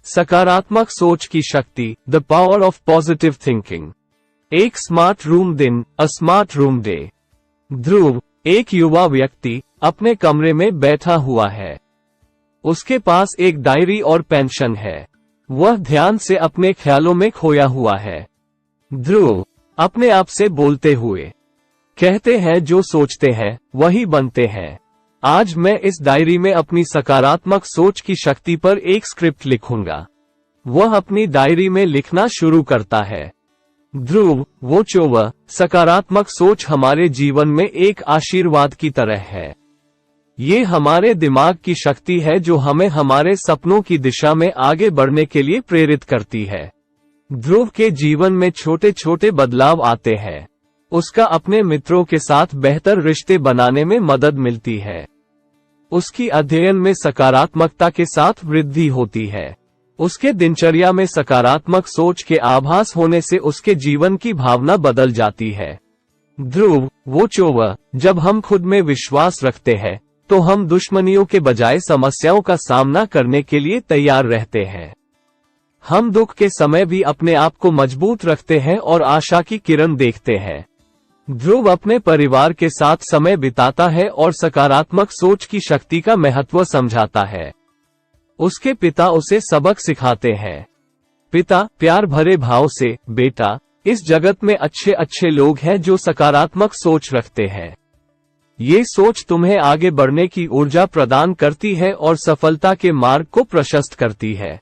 सकारात्मक सोच की शक्ति, the power of positive thinking. एक स्मार्ट रूम दिन, अ स्मार्ट रूम डे। ध्रुव, एक युवा व्यक्ति, अपने कमरे में बैठा हुआ है। उसके पास एक डायरी और पेंशन है। वह ध्यान से अपने ख्यालों में खोया हुआ है। ध्रुव, अपने आप से बोलते हुए, कहते हैं जो सोचते हैं वही बनते हैं। आज मैं इस डायरी में अपनी सकारात्मक सोच की शक्ति पर एक स्क्रिप्ट लिखूंगा। वह अपनी डायरी में लिखना शुरू करता है। ध्रुव, वो चौवा, सकारात्मक सोच हमारे जीवन में एक आशीर्वाद की तरह है। ये हमारे दिमाग की शक्ति है जो हमें हमारे सपनों की दिशा में आगे बढ़ने के लिए प्रेरित करती है। ध्रुव के जीवन में छोटे छोटे बदलाव आते हैं। उसका अपने मित्रों के साथ बेहतर रिश्ते बनाने में मदद मिलती है। उसकी अध्ययन में सकारात्मकता के साथ वृद्धि होती है। उसके दिनचर्या में सकारात्मक सोच के आभास होने से उसके जीवन की भावना बदल जाती है। ध्रुव, वो चौवा, जब हम खुद में विश्वास रखते हैं तो हम दुश्मनियों के बजाय समस्याओं का सामना करने के लिए तैयार रहते हैं। हम दुख के समय भी अपने आप को मजबूत रखते हैं और आशा की किरण देखते हैं। ध्रुव अपने परिवार के साथ समय बिताता है और सकारात्मक सोच की शक्ति का महत्व समझाता है। उसके पिता उसे सबक सिखाते हैं। पिता प्यार भरे भाव से, बेटा, इस जगत में अच्छे अच्छे लोग हैं जो सकारात्मक सोच रखते हैं। ये सोच तुम्हें आगे बढ़ने की ऊर्जा प्रदान करती है और सफलता के मार्ग को प्रशस्त करती है।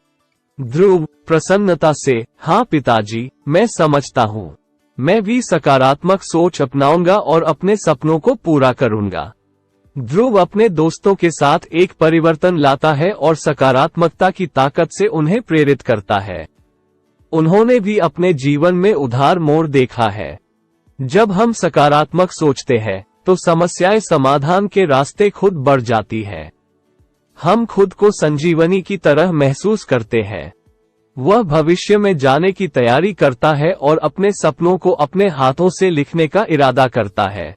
ध्रुव, प्रसन्नता से, हाँ पिताजी, मैं समझता हूँ। मैं भी सकारात्मक सोच अपनाऊंगा और अपने सपनों को पूरा करूंगा। ध्रुव अपने दोस्तों के साथ एक परिवर्तन लाता है और सकारात्मकता की ताकत से उन्हें प्रेरित करता है। उन्होंने भी अपने जीवन में उदार मोड़ देखा है। जब हम सकारात्मक सोचते हैं तो समस्याएं समाधान के रास्ते खुद बढ़ जाती है। हम खुद को संजीवनी की तरह महसूस करते हैं। वह भविष्य में जाने की तैयारी करता है और अपने सपनों को अपने हाथों से लिखने का इरादा करता है।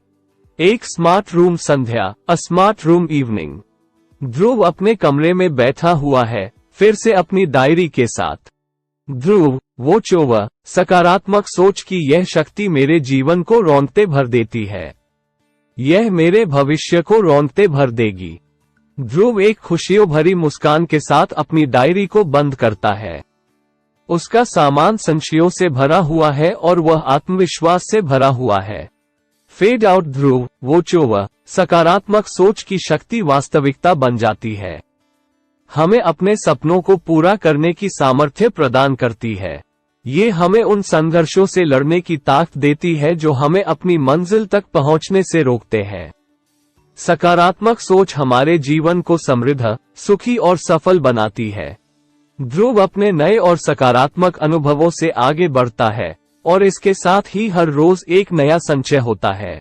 एक स्मार्ट रूम संध्या, a smart room evening. Dhruv अपने कमरे में बैठा हुआ है, फिर से अपनी डायरी के साथ। ध्रुव, वो चौवा, सकारात्मक सोच की यह शक्ति मेरे जीवन को रौनकते भर देती है। यह मेरे भविष्य को रौनकते भर देगी। ध्रुव एक खुशियों भरी मुस्कान के साथ अपनी डायरी को बंद करता है। उसका सामान संशयों से भरा हुआ है और वह आत्मविश्वास से भरा हुआ है। Fade out. ध्रुव, वो चौवा, सकारात्मक सोच की शक्ति वास्तविकता बन जाती है। हमें अपने सपनों को पूरा करने की सामर्थ्य प्रदान करती है। ये हमें उन संघर्षों से लड़ने की ताकत देती है जो हमें अपनी मंजिल तक पहुंचने से रोकते हैं। सकारात्मक सोच हमारे जीवन को समृद्ध, सुखी और सफल बनाती है। ध्रुव अपने नए और सकारात्मक अनुभवों से आगे बढ़ता है और इसके साथ ही हर रोज एक नया संचय होता है।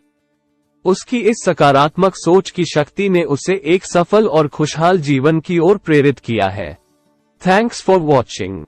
उसकी इस सकारात्मक सोच की शक्ति ने उसे एक सफल और खुशहाल जीवन की ओर प्रेरित किया है। Thanks for watching.